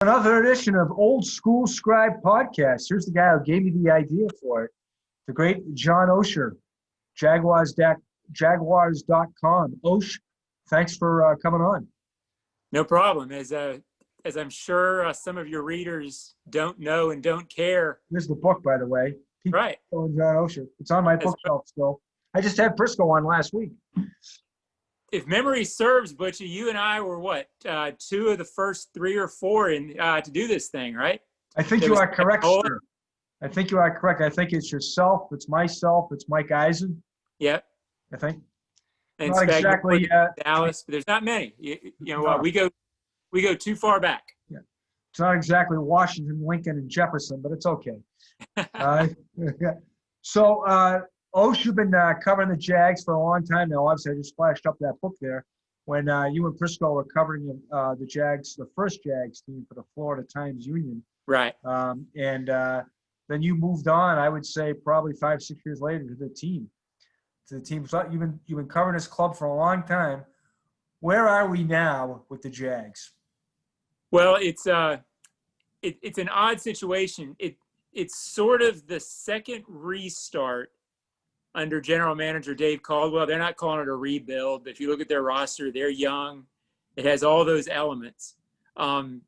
Another edition of Old School Scribe podcast. Here's the guy who gave me the idea for it, the great John Oehser, Jaguars.com. Oesh, thanks for coming on. No problem. As I'm sure some of your readers don't know and don't care. This is the book, by the way. Right. And John Oehser. It's on my bookshelf still. I just had Prisco on last week. If memory serves, Butchie, you and I were two of the first three or four to do this thing, right? I think you are correct, sir. I think you are correct. I think it's yourself, it's myself, it's Mike Eisen. Yep. I think. And not exactly Dallas, but there's not many. No. We go too far back. Yeah. It's not exactly Washington, Lincoln, and Jefferson, but it's okay. So, Oesh, you've been covering the Jags for a long time now. Obviously, I just flashed up that book there when you and Prisco were covering the Jags, the first Jags team for the Florida Times-Union. Right. And then you moved on, I would say, probably 5-6 years later to the team. So you've been covering this club for a long time. Where are we now with the Jags? Well, it's an odd situation. It's sort of the second restart under general manager Dave Caldwell. They're not calling it a rebuild, but if you look at their roster, they're young. It has all those elements. And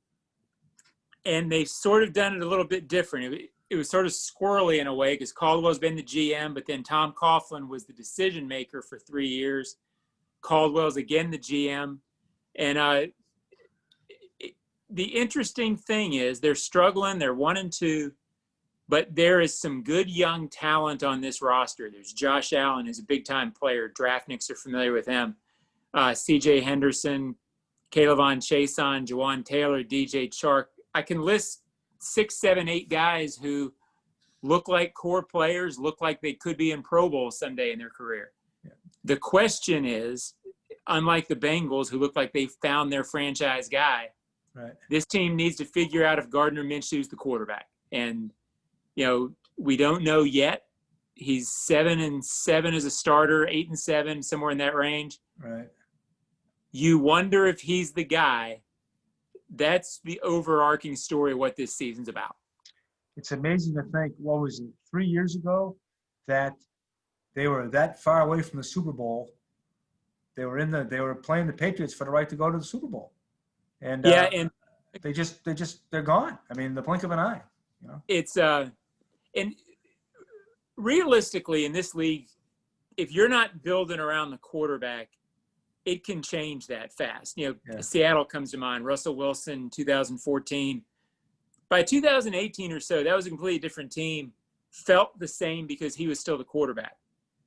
they've sort of done it a little bit different. It was sort of squirrely in a way because Caldwell's been the GM, but then Tom Coughlin was the decision maker for 3 years. Caldwell's again the GM. And the interesting thing is they're struggling. They're 1-2. But there is some good young talent on this roster. There's Josh Allen, who's a big-time player. Draftniks are familiar with him. C.J. Henderson, Kayvon Chason, Jawan Taylor, DJ Chark. I can list 6, 7, 8 guys who look like core players, look like they could be in Pro Bowl someday in their career. Yeah. The question is, unlike the Bengals, who look like they found their franchise guy, right, this team needs to figure out if Gardner Minshew's the quarterback. And we don't know yet. He's 7-7 as a starter, 8-7, somewhere in that range. Right. You wonder if he's the guy. That's the overarching story of what this season's about. It's amazing to think, 3 years ago, that they were that far away from the Super Bowl. They were playing the Patriots for the right to go to the Super Bowl. And and they're gone. I mean, the blink of an eye. It's and realistically in this league, if you're not building around the quarterback, it can change that fast. Seattle comes to mind, Russell Wilson, 2014. By 2018 or so, that was a completely different team. Felt the same because he was still the quarterback.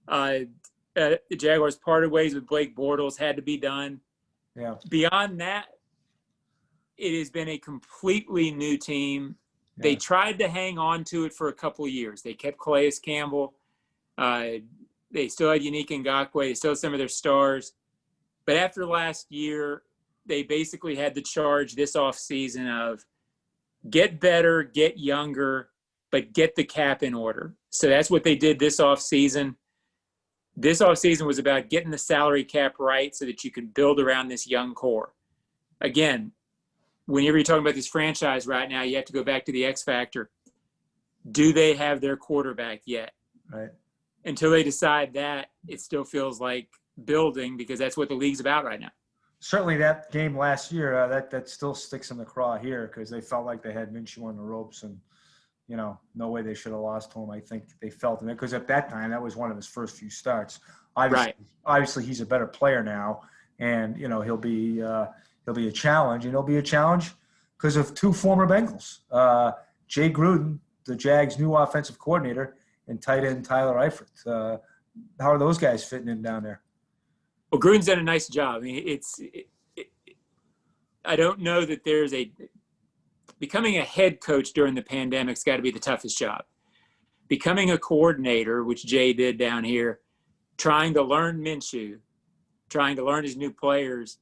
The Jaguars parted ways with Blake Bortles, had to be done. Yeah. Beyond that, it has been a completely new team. Yeah. They tried to hang on to it for a couple of years. They kept Calais Campbell. They still had Unique Ngakoue. They still had some of their stars. But after last year, they basically had the charge this offseason of get better, get younger, but get the cap in order. So that's what they did this offseason. This offseason was about getting the salary cap right so that you could build around this young core. Again, whenever you're talking about this franchise right now, you have to go back to the X factor. Do they have their quarterback yet? Right. Until they decide that, it still feels like building because that's what the league's about right now. Certainly that game last year, that still sticks in the craw here because they felt like they had Minshew on the ropes and, no way they should have lost to him. I think they felt in it because at that time, that was one of his first few starts. Obviously he's a better player now and, he'll be a challenge, and it'll be a challenge because of 2 former Bengals. Jay Gruden, the Jags' new offensive coordinator, and tight end Tyler Eifert. How are those guys fitting in down there? Well, Gruden's done a nice job. I mean, I don't know that becoming a head coach during the pandemic's got to be the toughest job. Becoming a coordinator, which Jay did down here, trying to learn Minshew, trying to learn his new players,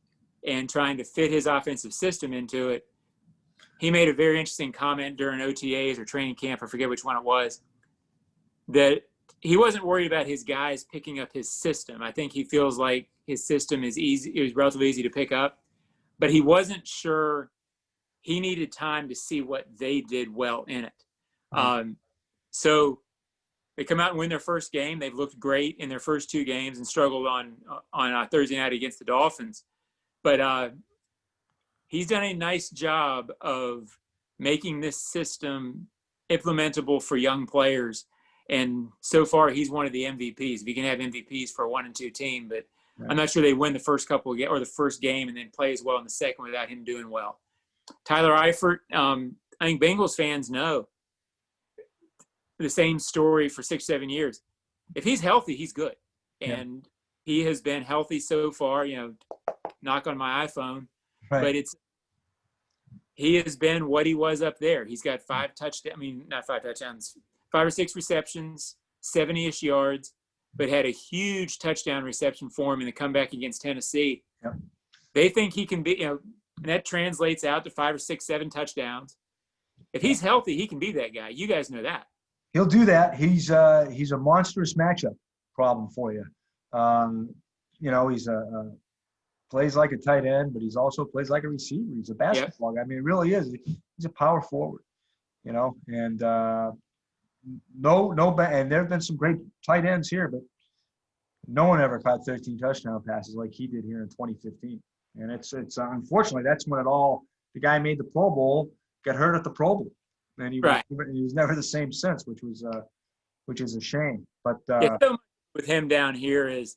and trying to fit his offensive system into it. He made a very interesting comment during OTAs or training camp, I forget which one it was, that he wasn't worried about his guys picking up his system. I think he feels like his system is easy. It was relatively easy to pick up, but he wasn't sure he needed time to see what they did well in it. So they come out and win their first game. They've looked great in their first 2 games and struggled on Thursday night against the Dolphins. But he's done a nice job of making this system implementable for young players. And so far, he's one of the MVPs. If you can have MVPs for a 1-2 team, but I'm not sure they win the first couple of or the first game and then play as well in the second without him doing well. Tyler Eifert, I think Bengals fans know the same story for 6-7 years. If he's healthy, he's good. And he has been healthy so far, knock on my iPhone. Right. But he has been what he was up there. He's got 5 or 6 receptions, 70-ish yards, but had a huge touchdown reception for him in the comeback against Tennessee. Yep. They think he can be, and that translates out to 5 or 6, 7 touchdowns. If he's healthy, he can be that guy. You guys know that. He'll do that. He's a monstrous matchup problem for you. He's plays like a tight end, but he's also plays like a receiver. He's a basketball guy. I mean, it really is. He's a power forward, and and there have been some great tight ends here, but no one ever caught 13 touchdown passes like he did here in 2015. And it's unfortunately that's when the guy made the Pro Bowl, got hurt at the Pro Bowl, and he was never the same since, which is a shame. But so much with him down here is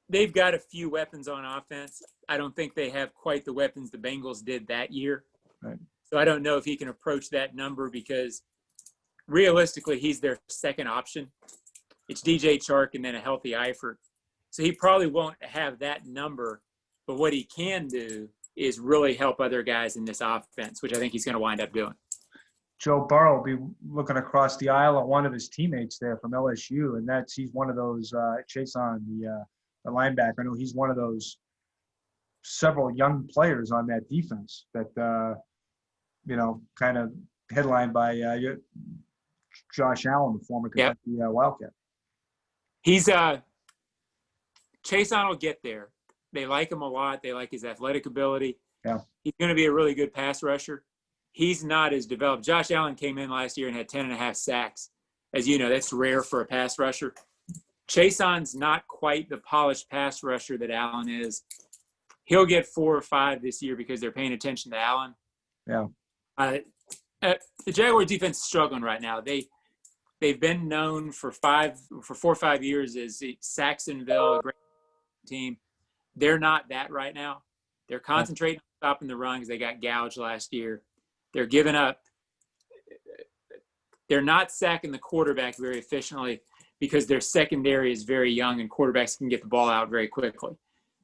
they've got a few weapons on offense. I don't think they have quite the weapons the Bengals did that year. Right. So I don't know if he can approach that number because realistically he's their second option. It's DJ Chark and then a healthy Eifert. So he probably won't have that number, but what he can do is really help other guys in this offense, which I think he's going to wind up doing. Joe Burrow will be looking across the aisle at one of his teammates there from LSU, and he's one of those Chase on the linebacker. I know he's one of those several young players on that defense that kind of headlined by Josh Allen, the former Kentucky Wildcat. He's Chase on will get there. They like him a lot. They like his athletic ability. Yeah, he's going to be a really good pass rusher. He's not as developed. Josh Allen came in last year and had 10.5 sacks. As you know, that's rare for a pass rusher. Chaseon's not quite the polished pass rusher that Allen is. He'll get 4 or 5 this year because they're paying attention to Allen. Yeah. The Jaguars defense is struggling right now. They've been known for 4 or 5 years as Saxonville, a great team. They're not that right now. They're concentrating on stopping the run because they got gouged last year. They're giving up. They're not sacking the quarterback very efficiently because their secondary is very young and quarterbacks can get the ball out very quickly.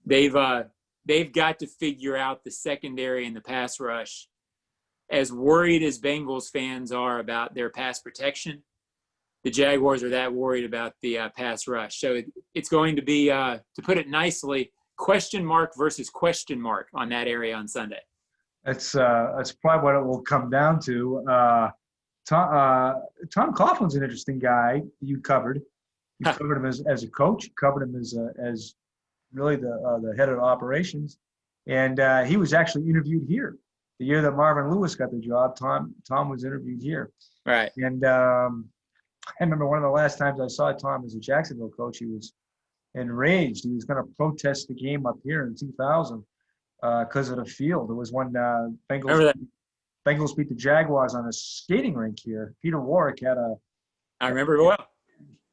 They've got to figure out the secondary and the pass rush. As worried as Bengals fans are about their pass protection, the Jaguars are that worried about the pass rush. So it's going to be, to put it nicely, question mark versus question mark on that area on Sunday. That's probably what it will come down to. Tom Coughlin's an interesting guy you covered. You covered him as a coach. You covered him as really the head of operations. And he was actually interviewed here. The year that Marvin Lewis got the job, Tom was interviewed here. Right. And I remember one of the last times I saw Tom as a Jacksonville coach, he was enraged. He was going to protest the game up here in 2000 because of the field. It was when Bengals beat the Jaguars on a skating rink here. Peter Warwick had I remember it well.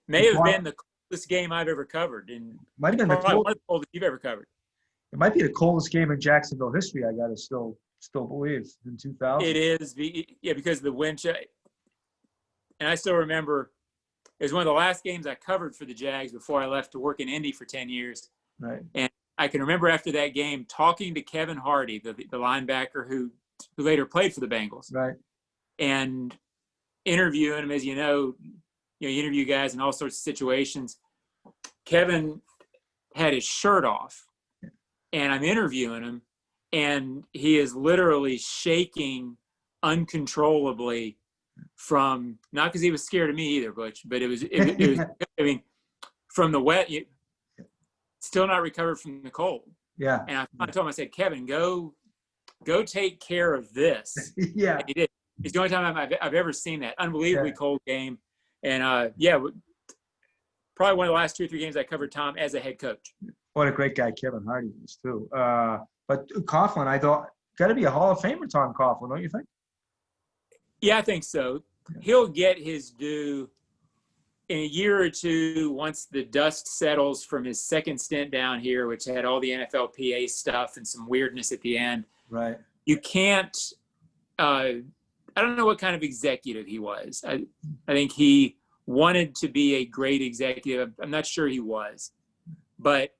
May have been the coldest game I've ever covered. Might have been one of the coldest you've ever covered. It might be the coldest game in Jacksonville history, I got to still believe, in 2000. It is, because of the wind chill. And I still remember it was one of the last games I covered for the Jags before I left to work in Indy for 10 years. Right. And I can remember after that game talking to Kevin Hardy, the linebacker who later played for the Bengals. Right. And interviewing him, as you know, you interview guys in all sorts of situations. Kevin had his shirt off, and I'm interviewing him, and he is literally shaking uncontrollably from, not because he was scared of me either, Butch, but it was I mean, from the wet, still not recovered from the cold. Yeah. And I told him, I said, Kevin, go go take care of this. Yeah. And he did. It's the only time I've ever seen that. Unbelievably cold game. And, probably one of the last 2 or 3 games I covered Tom as a head coach. What a great guy Kevin Hardy is, too. But Coughlin, I thought, got to be a Hall of Famer, Tom Coughlin, don't you think? Yeah, I think so. He'll get his due in a year or two once the dust settles from his second stint down here, which had all the NFLPA stuff and some weirdness at the end. Right. You can't I don't know what kind of executive he was. I think he wanted to be a great executive. I'm not sure he was. But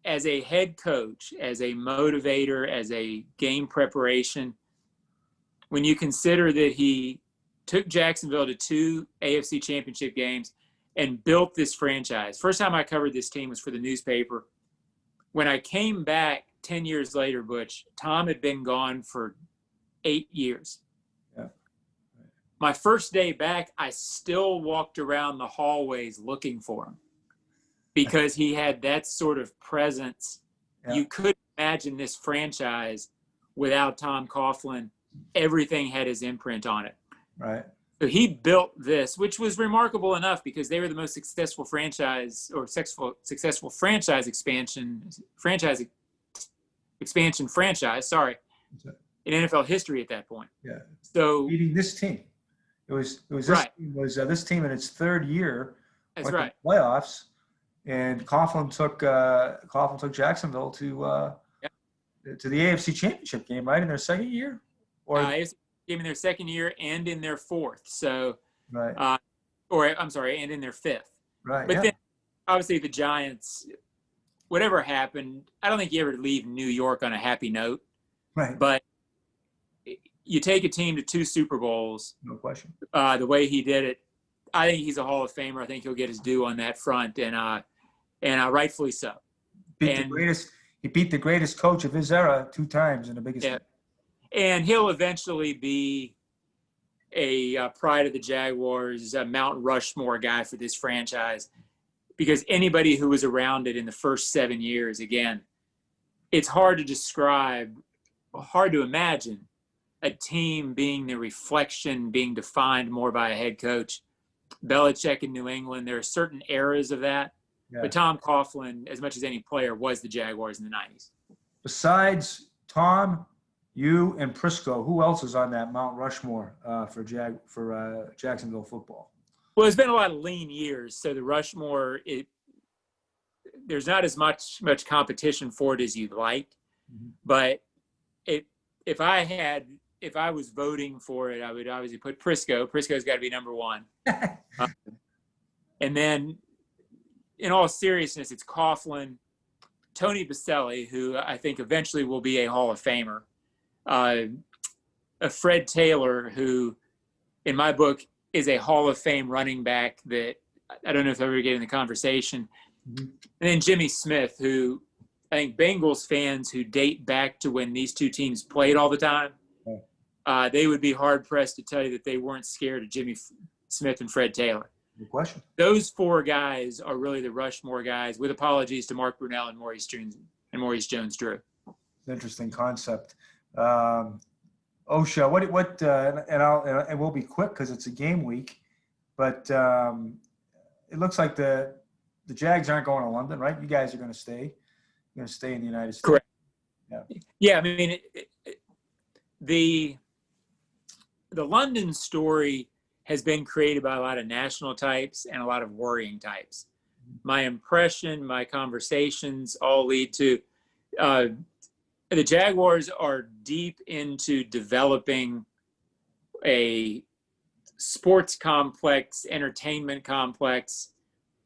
as a head coach, as a motivator, as a game preparation, when you consider that he took Jacksonville to 2 AFC championship games and built this franchise. First time I covered this team was for the newspaper. When I came back 10 years later, Butch, Tom had been gone for 8 years. Yeah. My first day back, I still walked around the hallways looking for him because he had that sort of presence. Yeah. You couldn't imagine this franchise without Tom Coughlin. Everything had his imprint on it. Right. So he built this, which was remarkable enough because they were the most successful franchise or successful franchise expansion franchise in NFL history at that point. Yeah. So beating this team, it was this right. team was this team in its 3rd year. That's right. Playoffs, and Coughlin took Jacksonville to the AFC Championship game, right, in their 2nd year, or AFC game in their 2nd year and in their 4th. So right. And in their 5th. Right. But then obviously the Giants, whatever happened, I don't think you ever leave New York on a happy note. Right. But you take a team to 2 Super Bowls. No question. The way he did it, I think he's a Hall of Famer. I think he'll get his due on that front, and rightfully so. He beat the greatest coach of his era 2 times in the biggest. Yeah. And he'll eventually be a pride of the Jaguars, a Mount Rushmore guy for this franchise, because anybody who was around it in the first 7 years, again, it's hard to describe, hard to imagine a team being the reflection, being defined more by a head coach. Belichick in New England, there are certain eras of that. Yeah. But Tom Coughlin, as much as any player, was the Jaguars in the 90s. Besides Tom, you and Prisco, who else is on that Mount Rushmore for Jacksonville football? Well, it's been a lot of lean years, so the Rushmore, there's not as much competition for it as you'd like. Mm-hmm. But if I was voting for it, I would obviously put Prisco. Prisco's got to be number 1. And then, in all seriousness, it's Coughlin, Tony Baselli, who I think eventually will be a Hall of Famer, a Fred Taylor, who, in my book, is a Hall of Fame running back that I don't know if I ever get in the conversation. Mm-hmm. And then Jimmy Smith, who I think Bengals fans who date back to when these 2 teams played all the time, they would be hard-pressed to tell you that they weren't scared of Jimmy Smith and Fred Taylor. Good question. Those 4 guys are really the Rushmore guys, with apologies to Mark Brunell and Maurice Jones-Drew. Interesting concept. Oehser, what and we'll be quick because it's a game week, but it looks like the Jags aren't going to London, right? You guys are going to stay. You're going to stay in the United States. Correct. Yeah. Yeah, I mean, the London story has been created by a lot of national types and a lot of worrying types. My impression, my conversations all lead to the Jaguars are deep into developing a sports complex, entertainment complex,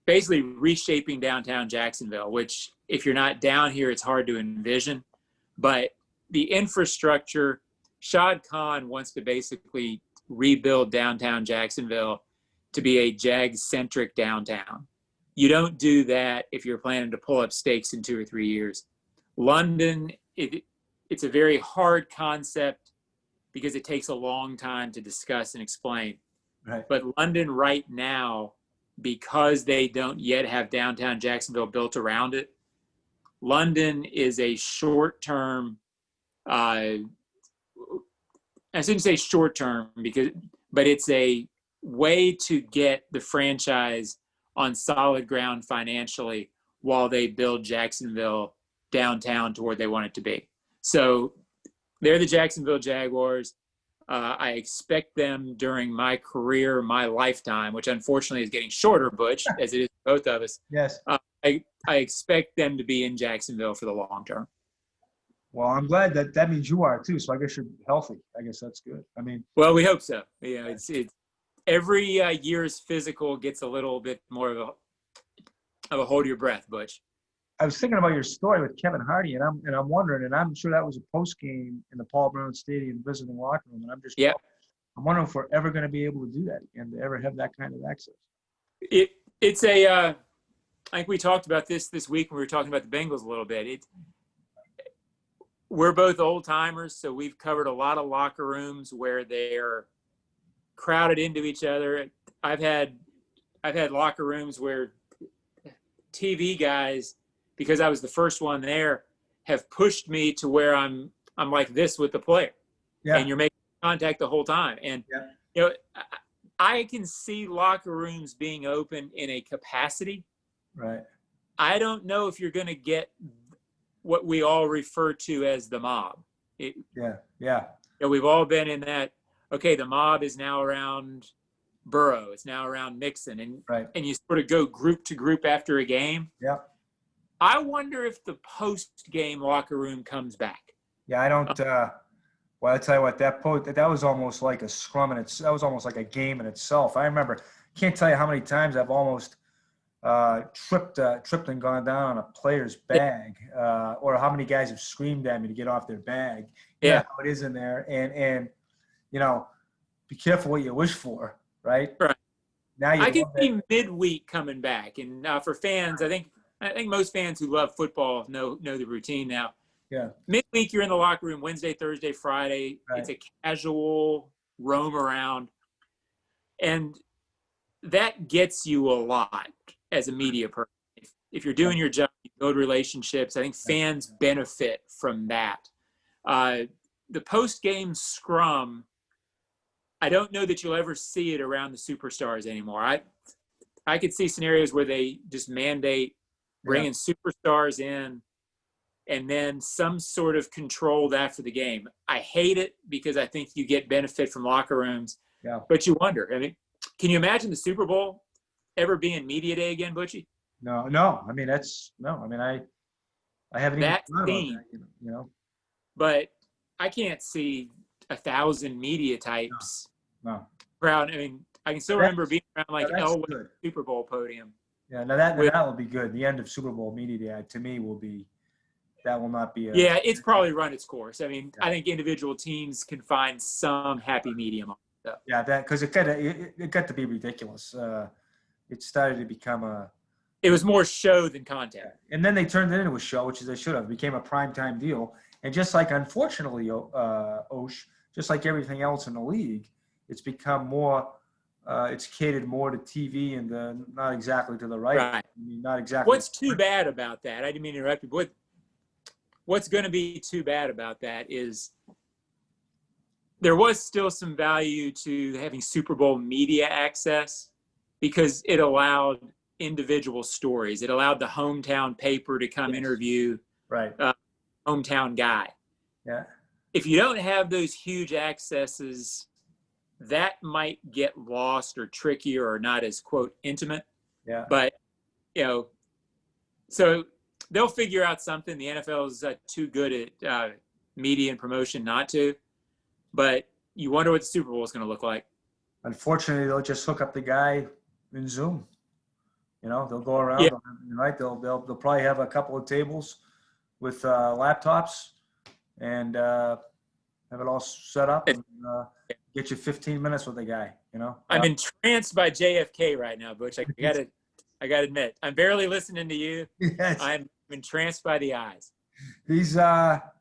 basically reshaping downtown Jacksonville, which if you're not down here, it's hard to envision. But the infrastructure, Shad Khan wants to basically rebuild downtown Jacksonville to be a Jag-centric downtown. You don't do that if you're planning to pull up stakes in 2 or 3 years. London, it's a very hard concept because it takes a long time to discuss and explain. Right. But London right now, because they don't yet have downtown Jacksonville built around it, London is a short-term I shouldn't say short term but it's a way to get the franchise on solid ground financially while they build Jacksonville downtown to where they want it to be. So they're the Jacksonville Jaguars. I expect them during my career, my lifetime, which unfortunately is getting shorter, Butch, as it is for both of us. Yes. I expect them to be in Jacksonville for the long term. Well, I'm glad that means you are too. So I guess you're healthy. I guess that's good. I mean, well, we hope so. You know, it's every year's physical gets a little bit more of a hold your breath, Butch. I was thinking about your story with Kevin Hardy, and I'm wondering, and I'm sure that was a post game in the Paul Brown Stadium visiting locker room, and I'm wondering if we're ever going to be able to do that and to ever have that kind of access. It's a I think we talked about this week when we were talking about the Bengals a little bit. We're both old timers, so we've covered a lot of locker rooms where they're crowded into each other. I've had locker rooms where TV guys, because I was the first one there, have pushed me to where I'm like this with the player, and you're making contact the whole time. And you know, I can see locker rooms being open in a capacity. Right. I don't know if you're going to get what we all refer to as the mob. You know, we've all been in that. Okay, the mob is now around Burrow. It's now around Mixon, and you sort of go group to group after a game. Yeah. I wonder if the post-game locker room comes back. Yeah, I don't. Well, I tell you what, that was almost like a scrum, and that was almost like a game in itself. I remember, can't tell you how many times I've almost tripped and gone down on a player's bag, or how many guys have screamed at me to get off their bag. You know how it is in there, and you know, be careful what you wish for, right? Right. Now I can see midweek coming back, and for fans, I think most fans who love football know the routine now. Yeah. Midweek, you're in the locker room Wednesday, Thursday, Friday. Right. It's a casual roam around, and that gets you a lot as a media person. If you're doing your job, you build relationships. I think fans benefit from that. The post-game scrum, I don't know that you'll ever see it around the superstars anymore. I could see scenarios where they just mandate bringing superstars in and then some sort of controlled after the game. I hate it because I think you get benefit from locker rooms. Yeah. But you wonder. I mean, can you imagine the Super Bowl ever being media day again, Butchie? No. I mean, I haven't even thought about that, you know. But I can't see 1,000 media types. No. Crowd. I mean, I can still remember being around like Elway Super Bowl podium. Yeah, now that will be good. The end of Super Bowl media day, to me, will not be. It's probably run its course. I mean, I think individual teams can find some happy medium on it. Yeah, because it got to be ridiculous. It started to become It was more show than content. And then they turned it into a show, which is they should have. It became a primetime deal. And just like, unfortunately, Osh, just like everything else in the league, it's become more. It's catered more to TV and not exactly to the writer. Right. I mean, not exactly. What's too bad about that? I didn't mean to interrupt you. What's going to be too bad about that is there was still some value to having Super Bowl media access because it allowed individual stories. It allowed the hometown paper to come interview hometown guy. Yeah. If you don't have those huge accesses, that might get lost or trickier or not as, quote, intimate. Yeah. But, so they'll figure out something. The NFL is too good at media and promotion not to. But you wonder what the Super Bowl is going to look like. Unfortunately, they'll just hook up the guy in Zoom. They'll go around, right? They'll probably have a couple of tables with laptops and have it all set up and get you 15 minutes with the guy. I'm entranced by JFK right now, Butch. I gotta admit, I'm barely listening to you. Yes. I'm entranced by the eyes. These that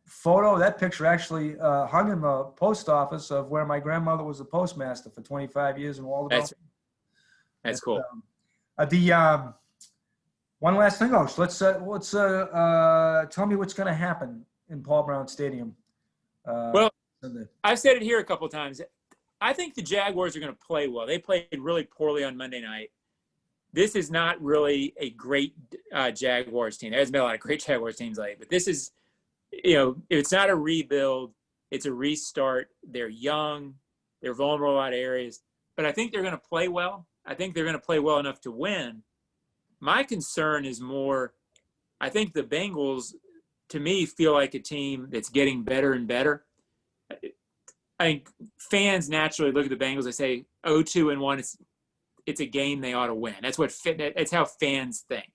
photo, that picture actually hung in the post office of where my grandmother was the postmaster for 25 years in Waldeboro. That's cool. One last thing, Osh. Let's tell me what's going to happen in Paul Brown Stadium Well, Sunday. I've said it here a couple of times. I think the Jaguars are going to play well. They played really poorly on Monday night. This is not really a great Jaguars team. There's been a lot of great Jaguars teams lately, but this is, it's not a rebuild. It's a restart. They're young. They're vulnerable in a lot of areas. But I think they're going to play well. I think they're going to play well enough to win. My concern is more, I think the Bengals, to me, feel like a team that's getting better and better. I think fans naturally look at the Bengals and say 0-2-1. It's a game they ought to win. That's how fans think.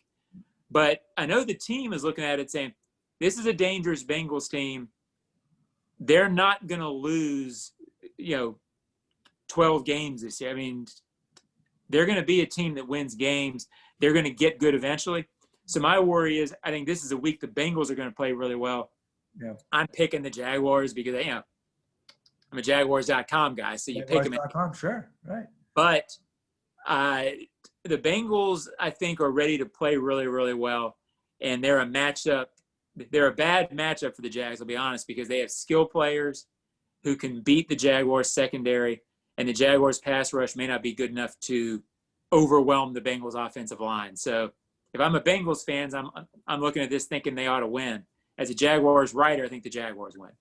But I know the team is looking at it saying, this is a dangerous Bengals team. They're not going to lose, 12 games this year. I mean, they're going to be a team that wins games. They're going to get good eventually. So my worry is, I think this is a week the Bengals are going to play really well. Yeah. I'm picking the Jaguars because I'm a Jaguars.com guy, so you pick them. Jaguars.com, sure, right. But the Bengals, I think, are ready to play really, really well, and they're a matchup. They're a bad matchup for the Jags, I'll be honest, because they have skill players who can beat the Jaguars secondary, and the Jaguars pass rush may not be good enough to overwhelm the Bengals offensive line. So if I'm a Bengals fan, I'm looking at this thinking they ought to win. As a Jaguars writer, I think the Jaguars win.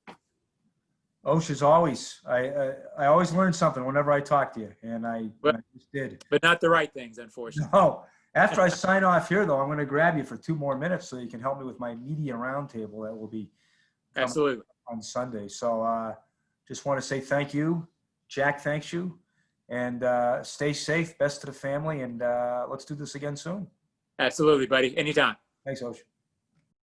Osh, as always, I always learn something whenever I talk to you, and I just did. But not the right things, unfortunately. No. After I sign off here, though, I'm going to grab you for 2 more minutes so you can help me with my media roundtable that will be Absolutely on Sunday. So just want to say thank you. Jack, thanks you. And stay safe. Best to the family. And let's do this again soon. Absolutely, buddy. Anytime. Thanks, Osh.